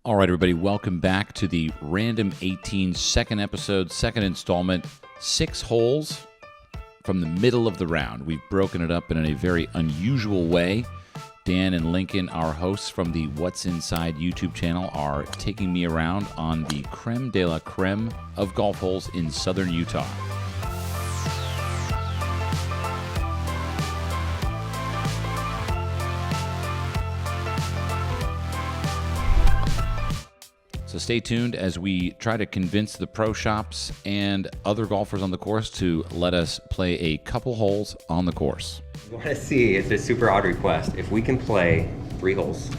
All right, everybody, welcome back to the Random 18 second episode, second installment, 6 holes from the middle of the round. We've broken it up in a very unusual way. Dan and Lincoln, our hosts from the What's Inside YouTube channel, are taking me around on the creme de la creme of golf holes in southern Utah. So stay tuned as we try to convince the pro shops and other golfers on the course to let us play a couple holes on the course. We want to see, it's a super odd request, if we can play 3 holes.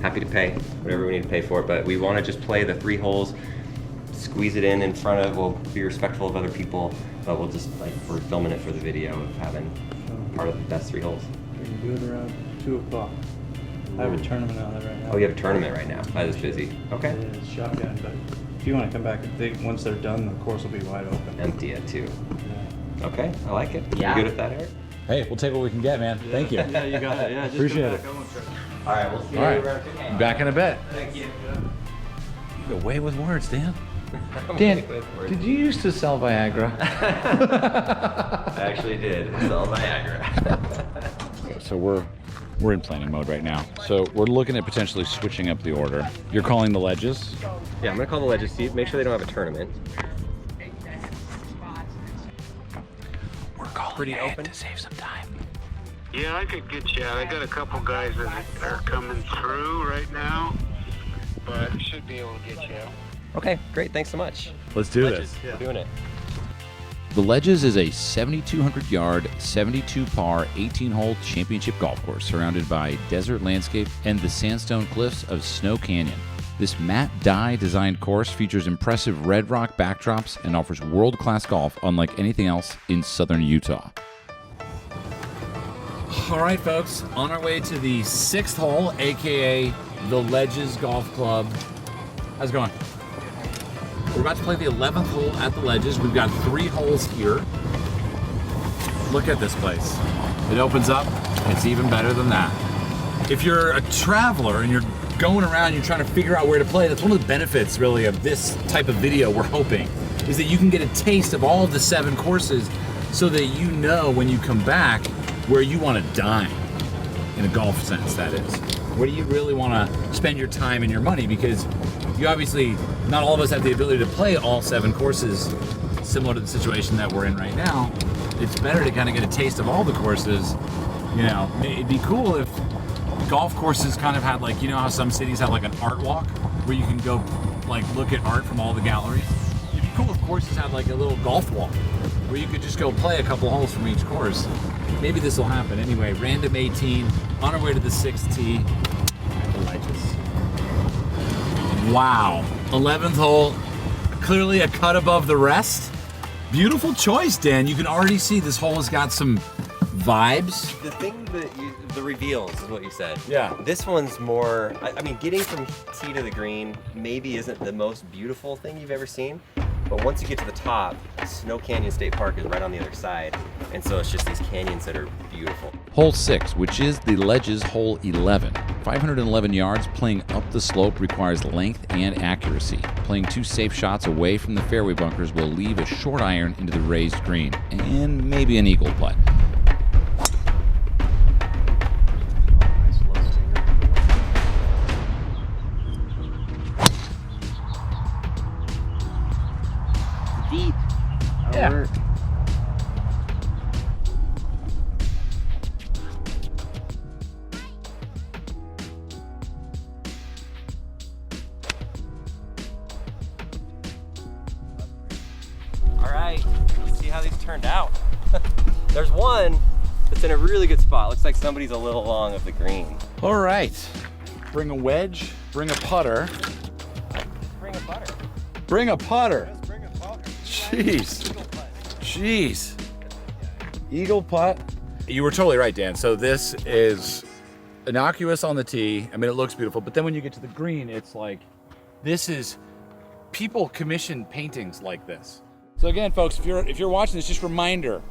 Happy to pay whatever we need to pay for it, but we want to just play the 3 holes, squeeze it in front of, we'll be respectful of other people, but we'll just, we're filming it for the video of having part of the best 3 holes. We can do it around 2 o'clock. I have a tournament on it right now. Oh, you have a tournament right now. I was busy. Okay. Yeah, it's shotgun, but if you want to come back, once they're done, the course will be wide open. Empty at 2. Yeah. Okay, I like it. Yeah. You good at that, Eric? Hey, we'll take what we can get, man. Yeah. Thank you. Yeah, you got it. Yeah, just Appreciate it. All right, we'll see you around 2. Back in a bit. Thank you. You go way with words, Dan. Dan, did you used to sell Viagra? I actually did sell Viagra. So we're in planning mode right now. So we're looking at potentially switching up the order. You're calling the ledges? Yeah, I'm gonna call the ledges, see, make sure they don't have a tournament. We're calling Pretty ahead open. to save some time. Yeah, I could get you out. I got a couple guys that are coming through right now, but I should be able to get you out. Okay, great, thanks so much. Let's do Ledges, we're doing it. The Ledges is a 7,200-yard, 72-par, 18-hole championship golf course surrounded by desert landscape and the sandstone cliffs of Snow Canyon. This matte dye-designed course features impressive red rock backdrops and offers world-class golf unlike anything else in southern Utah. All right, folks, on our way to the 6th hole, aka the Ledges Golf Club. How's it going? We're about to play the 11th hole at the Ledges. We've got 3 holes here. Look at this place. It opens up. It's even better than that. If you're a traveler and you're going around, you're trying to figure out where to play, that's one of the benefits, really, of this type of video, we're hoping, is that you can get a taste of all of the 7 courses so that you know when you come back where you want to dine, in a golf sense, that is. Where do you really want to spend your time and your money? Because you obviously, not all of us have the ability to play all 7 courses, similar to the situation that we're in right now. It's better to kind of get a taste of all the courses. You know, it'd be cool if golf courses kind of had, like, you know how some cities have like an art walk where you can go like look at art from all the galleries? It'd be cool if courses had like a little golf walk where you could just go play a couple holes from each course. Maybe this will happen. Anyway, Random 18, on our way to the 6th tee at the Ledges. Wow, 11th hole, clearly a cut above the rest. Beautiful choice, Dan. You can already see this hole has got some vibes. The thing that the reveals is what you said. Yeah. This one's more, I mean, getting from tee to the green maybe isn't the most beautiful thing you've ever seen, but once you get to the top, Snow Canyon State Park is right on the other side, and so it's just these canyons that are beautiful. Hole 6, which is the Ledges hole 11. 511 yards, playing up the slope requires length and accuracy. Playing 2 safe shots away from the fairway bunkers will leave a short iron into the raised green, and maybe an eagle putt. Deep. Yeah. All right, let's see how these turned out. There's one that's in a really good spot. Looks like somebody's a little long of the green. All right. Bring a wedge, bring a putter. Bring a butter. Bring a putter. Jeez. Jeez. Eagle putt. You were totally right, Dan. So this is innocuous on the tee. I mean, it looks beautiful, but then when you get to the green, it's like, this is, people commission paintings like this. So again, folks, if you're watching this, just reminder,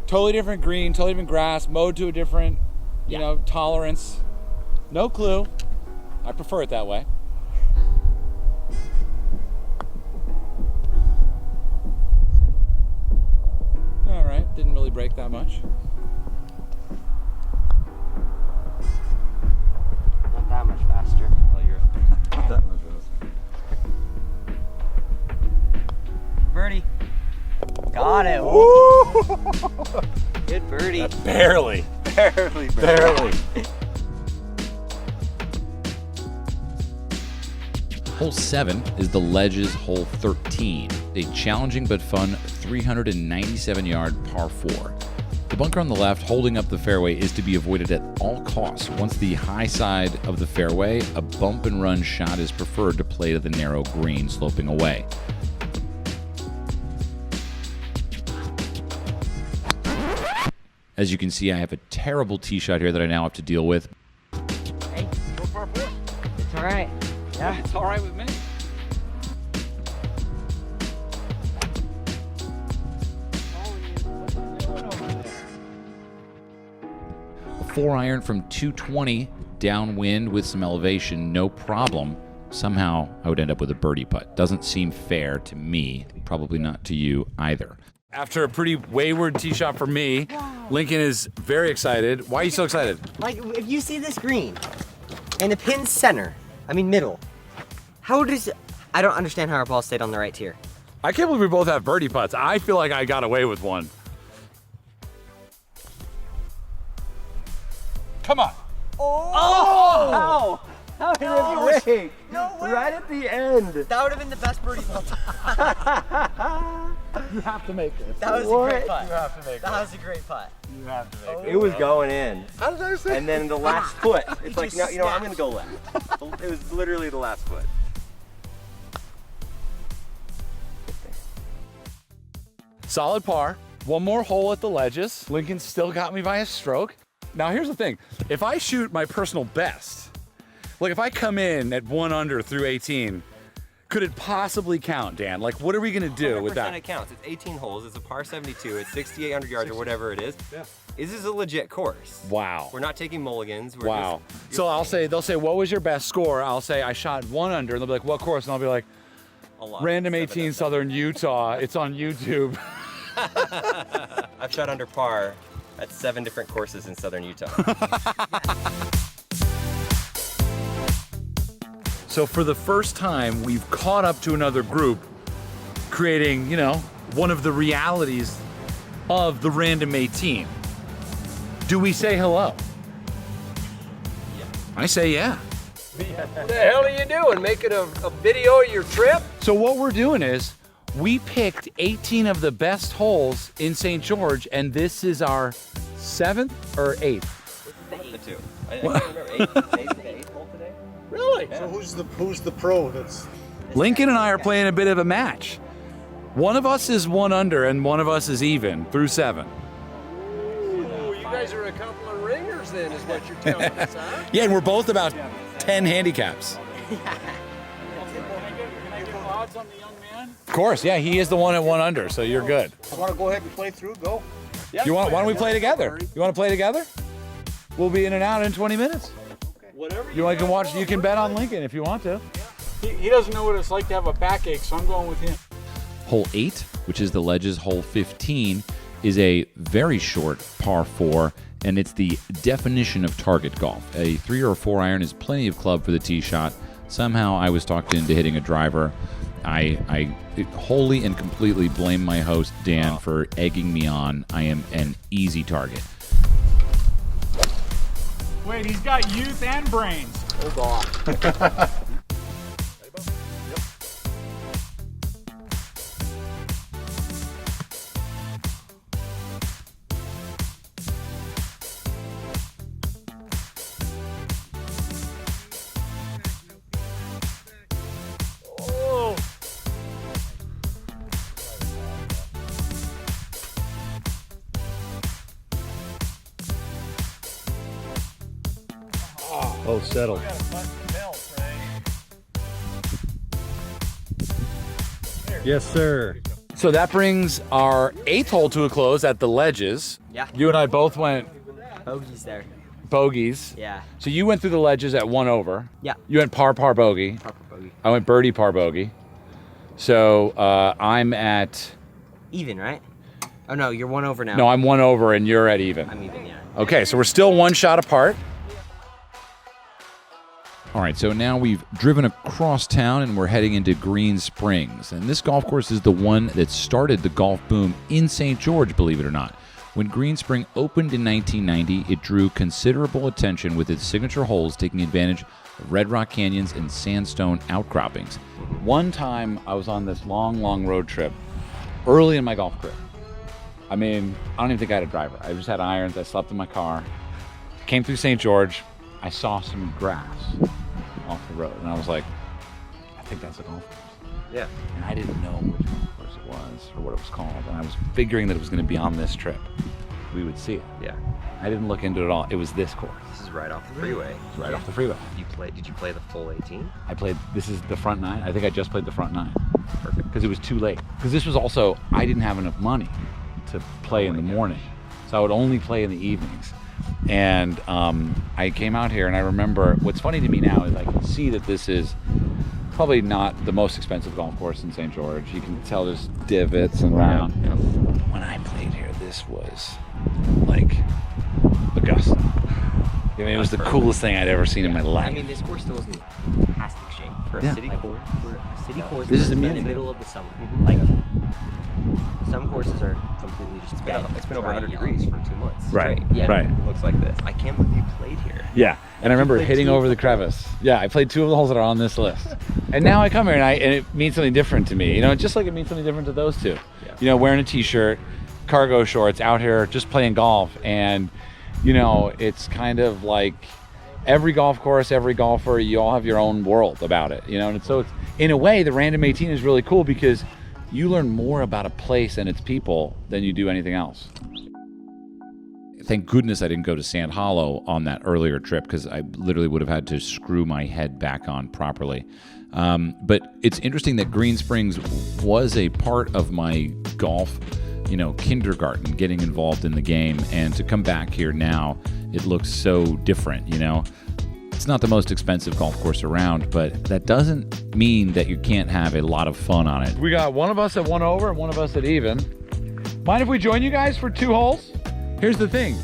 totally different green, totally different grass, mowed to a different, you know, tolerance. No clue. I prefer it that way. much. Not that much faster. Well, you're Not that much faster. Birdie. Got it. Woo! Good birdie. Barely. Barely. Barely. Hole 7 is the Ledges hole 13, a challenging but fun 397-yard par 4. The bunker on the left holding up the fairway is to be avoided at all costs. Once the high side of the fairway, a bump and run shot is preferred to play to the narrow green sloping away. As you can see, I have a terrible tee shot here that I now have to deal with. Hey, it's all right. Yeah. It's all right with me. A 4-iron from 220 downwind with some elevation, no problem. Somehow I would end up with a birdie putt. Doesn't seem fair to me, probably not to you either. After a pretty wayward tee shot for me, Lincoln is very excited. Why are you so excited? Like, if you see this green and the pin's center, I mean middle, I don't understand how our ball stayed on the right tier. I can't believe we both have birdie putts. I feel like I got away with one. Come on. Oh! How did it break? No way. Right at the end. That would have been the best birdie ball. You have to make it. That was a great putt. You have to make That was a great putt. You have to make It was going in. How did I say? And then the last foot. It's like, just no, you know, I'm gonna go left. It was literally the last foot. Solid par. One more hole at the Ledges. Lincoln still got me by a stroke. Now here's the thing. If I shoot my personal best, like if I come in at 1 under through 18, could it possibly count, Dan? Like, what are we gonna do with that? It counts. It's 18 holes. It's a par 72. It's 6,800 yards or whatever it is. Yeah. This is a legit course. Wow. We're not taking mulligans. We're Wow. just, So they'll say, what was your best score? I'll say, I shot 1 under. And they'll be like, what course? And I'll be like, a lot. Random 18 Southern Utah. It's on YouTube. I've shot under par at 7 different courses in Southern Utah. So for the first time, we've caught up to another group, creating, you know, one of the realities of the Random 18. Do we say hello? Yeah. I say yeah. What the hell are you doing? Making a video of your trip? So what we're doing is, we picked 18 of the best holes in St. George, and this is our 7th or 8th? The 2. I can't remember. 8th hole today? Really? Yeah. So who's the pro that's Lincoln and I are playing a bit of a match. One of us is 1 under and one of us is even through 7. Ooh, you guys are a couple of ringers then, is what you're telling us, huh? Yeah, and we're both about 10 handicaps. Of course, yeah, he is the one at 1 under, so you're good. I want to go ahead and play through? Go. Why don't we play together? You want to play together? We'll be in and out in 20 minutes. Whatever You can bet on Lincoln if you want to. He doesn't know what it's like to have a backache, so I'm going with him. Hole 8, which is the Ledges hole 15, is a very short par 4, and it's the definition of target golf. A 3 or 4 iron is plenty of club for the tee shot. Somehow I was talked into hitting a driver. I wholly and completely blame my host, Dan, for egging me on. I am an easy target. Wait, he's got youth and brains. Hold on. Oh, settle. Yes, sir. So that brings our 8th hole to a close at the Ledges. Yeah. You and I both went Bogeys there. bogeys. Yeah. So you went through the Ledges at 1 over. Yeah. You went par bogey. Proper bogey. I went birdie par bogey. So I'm at Even, right? Oh no, you're 1 over now. No, I'm 1 over and you're at even. I'm even, yeah. Okay, so we're still 1 shot apart. All right, so now we've driven across town and we're heading into Green Springs. And this golf course is the one that started the golf boom in St. George, believe it or not. When Green Spring opened in 1990, it drew considerable attention with its signature holes taking advantage of Red Rock Canyons and sandstone outcroppings. One time I was on this long road trip early in my golf career. I mean, I don't even think I had a driver. I just had irons. I slept in my car. Came through St. George. I saw some grass off the road, and I was like, I think that's a golf course. Yeah. And I didn't know which golf course it was or what it was called, and I was figuring that it was going to be on this trip. We would see it. Yeah. I didn't look into it at all. It was this course. This is right off the freeway. It's right off the freeway. Did you play the full 18? I played, this is the front 9. I think I just played the front 9. Perfect. Because it was too late. Because this was also, I didn't have enough money to play in the morning. So I would only play in the evenings. And I came out here and I remember, what's funny to me now is I can see that this is probably not the most expensive golf course in St. George. You can tell there's divots and round. Yeah. When I played here, this was like Augusta. I mean, it was the coolest thing I'd ever seen in my life. I mean, this course still is in fantastic shape for a city course. For a city course, This is in the amazing. middle of the summer. Like, some courses are completely just dead. It's been over dry 100 yellow. degrees for 2 months. Right, straight. Yeah. right. It looks like this. I can't believe you played here. Yeah, and I remember played hitting 2 over the crevice. Yeah, I played 2 of the holes that are on this list. And now I come here and it means something different to me. You know, just like it means something different to those 2. Yeah. You know, wearing a t-shirt, cargo shorts, out here just playing golf. And, you know, it's kind of like every golf course, every golfer, you all have your own world about it. You know, and so it's, in a way, the Random 18 is really cool because you learn more about a place and its people than you do anything else. Thank goodness I didn't go to Sand Hollow on that earlier trip because I literally would have had to screw my head back on properly. But it's interesting that Green Springs was a part of my golf, you know, kindergarten, getting involved in the game. And to come back here now, it looks so different, you know. It's not the most expensive golf course around, but that doesn't mean that you can't have a lot of fun on it. We got one of us at 1 over and one of us at even. Mind if we join you guys for 2 holes? Here's the thing.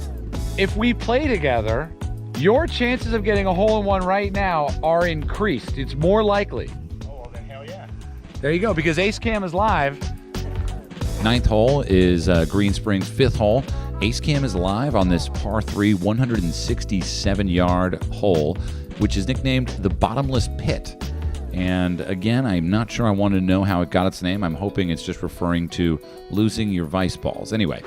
If we play together, your chances of getting a hole-in-one right now are increased. It's more likely. Oh, well, then hell yeah. There you go, because Ace Cam is live. 9th hole is Green Springs' 5th hole. Ace Cam is live on this par 3 167-yard hole, which is nicknamed the Bottomless Pit. And again, I'm not sure I want to know how it got its name. I'm hoping it's just referring to losing your vice balls. Anyway,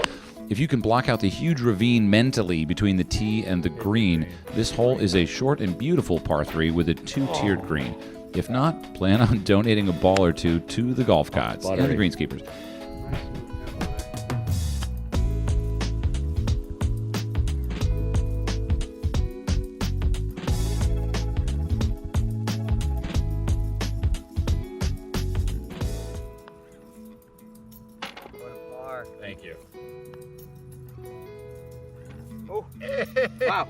if you can block out the huge ravine mentally between the tee and the green, this hole is a short and beautiful par 3 with a 2-tiered green. If not, plan on donating a ball or 2 to the golf gods and the greenskeepers. Thank you. Oh. Wow.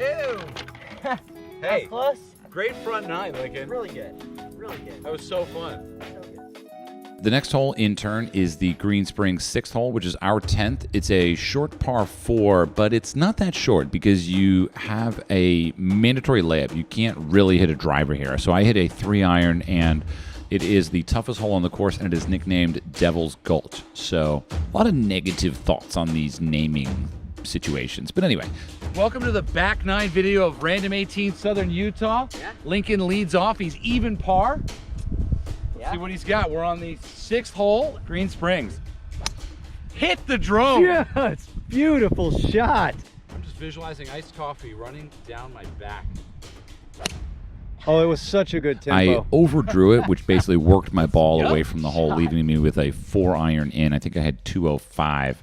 Hey, Close. great front 9, Lincoln. Really good. Really good. That was so fun. So good. The next hole in turn is the Green Springs 6th hole, which is our 10th. It's a short par 4, but it's not that short because you have a mandatory layup. You can't really hit a driver here. So I hit a 3-iron, and it is the toughest hole on the course, and it is nicknamed Devil's Gulch. So a lot of negative thoughts on these naming situations. But anyway, welcome to the back 9 video of Random 18 Southern Utah. Yeah. Lincoln leads off. He's even par. Yeah. See what he's got. We're on the 6th hole, Green Springs. Hit the drone. Yeah, it's beautiful shot. I'm just visualizing iced coffee running down my back. Oh, it was such a good I tempo. overdrew it, which basically worked my ball away from the hole, leaving me with a 4-iron in. I think I had 205.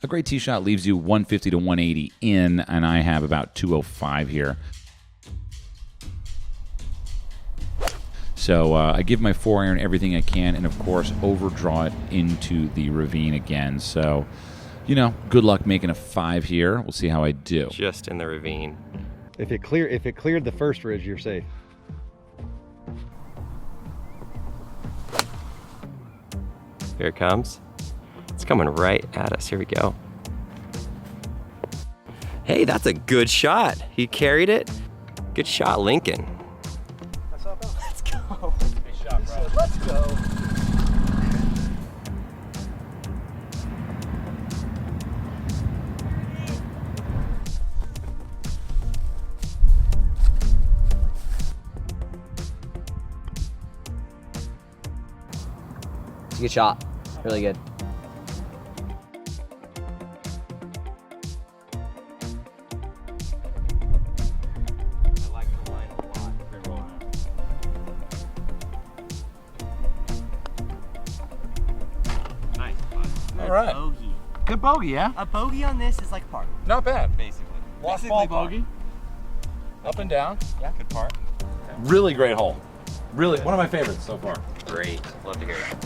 A great tee shot leaves you 150 to 180 in, and I have about 205 here. So I give my 4-iron everything I can, and of course overdraw it into the ravine again. So, you know, good luck making a 5 here. We'll see how I do. Just in the ravine. If it cleared the first ridge, you're safe. Here it comes. It's coming right at us. Here we go. Hey, that's a good shot. He carried it. Good shot, Lincoln. Let's go. Good shot, bro. Let's go. It's a good shot. Really good. I like the line a lot. Nice. All right. Bogey. Good bogey, yeah? A bogey on this is like par. Not bad. Basically. Lost Basically ball bogey. Up and down. Yeah, good part. Really great hole. Really, one of my favorites so far. Great. Love to hear it.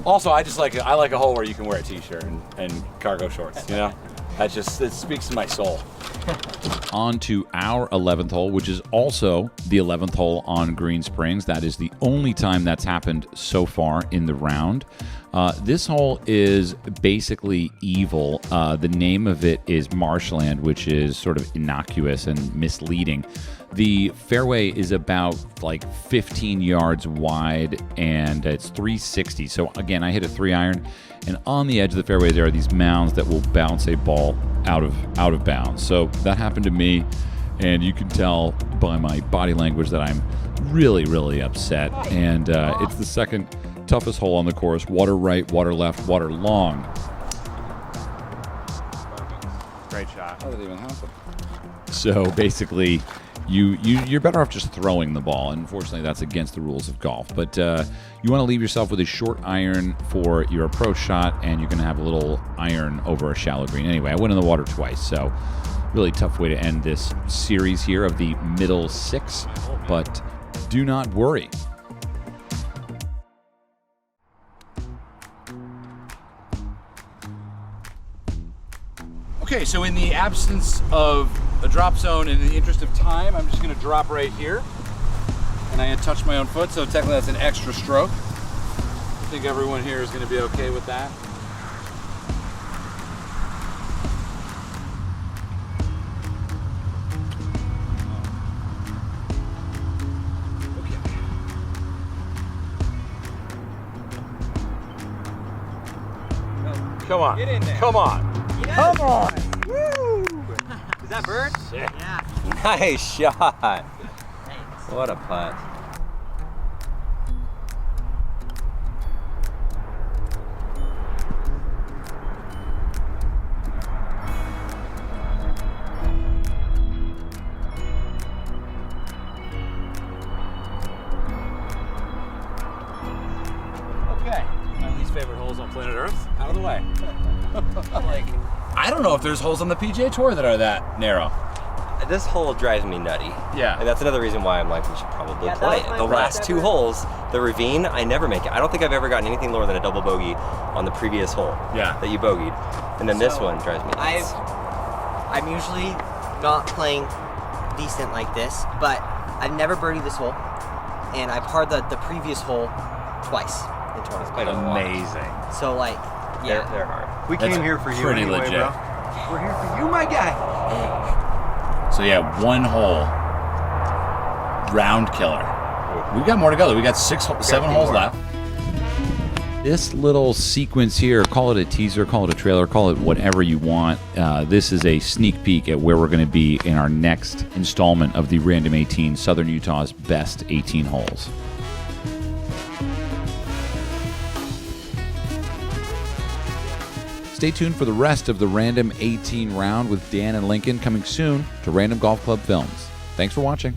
Also, I like a hole where you can wear a t-shirt and cargo shorts, you know? It speaks to my soul. On to our 11th hole, which is also the 11th hole on Green Springs. That is the only time that's happened so far in the round. This hole is basically evil. The name of it is Marshland, which is sort of innocuous and misleading. The fairway is about like 15 yards wide and it's 360. So again, I hit a 3-iron, and on the edge of the fairway there are these mounds that will bounce a ball out of bounds. So that happened to me, and you can tell by my body language that I'm really, really upset. And it's the second toughest hole on the course. Water right, water left, water long. Great shot. How did it even happen? So basically, you're better off just throwing the ball. Unfortunately, that's against the rules of golf. But you want to leave yourself with a short iron for your approach shot, and you're going to have a little iron over a shallow green. Anyway, I went in the water twice, so really tough way to end this series here of the middle 6. But do not worry. Okay, so in the absence of a drop zone, and in the interest of time, I'm just going to drop right here. And I touch my own foot, so technically that's an extra stroke. I think everyone here is going to be okay with that. Come on. Get in there. Come on. Come on. Is that bird? Sick. Yeah. Nice shot. Thanks. What a putt. Okay. My least favorite holes on planet Earth. Out of the way. I don't know if there's holes on the PGA Tour that are that narrow. This hole drives me nutty. Yeah. And that's another reason why I'm like, we should probably Yeah, play that was it. my The last first 2 ever- holes, the ravine, I never make it. I don't think I've ever gotten anything lower than a double bogey on the previous hole Yeah. that you bogeyed. And then this So, one drives me nuts. I'm usually not playing decent like this, but I've never birdied this hole, and I've parred the previous hole twice in tournaments. Played a lot. Amazing. So like, yeah. They're hard. We That's came here for you pretty anyway, legit. bro. We're here for you, my guy. So yeah, 1 hole. Round killer. We've got more to go. We got 7 holes left. This little sequence here, call it a teaser, call it a trailer, call it whatever you want. This is a sneak peek at where we're going to be in our next installment of the Random 18, Southern Utah's best 18 holes. Stay tuned for the rest of the Random 18 round with Dan and Lincoln coming soon to Random Golf Club Films. Thanks for watching.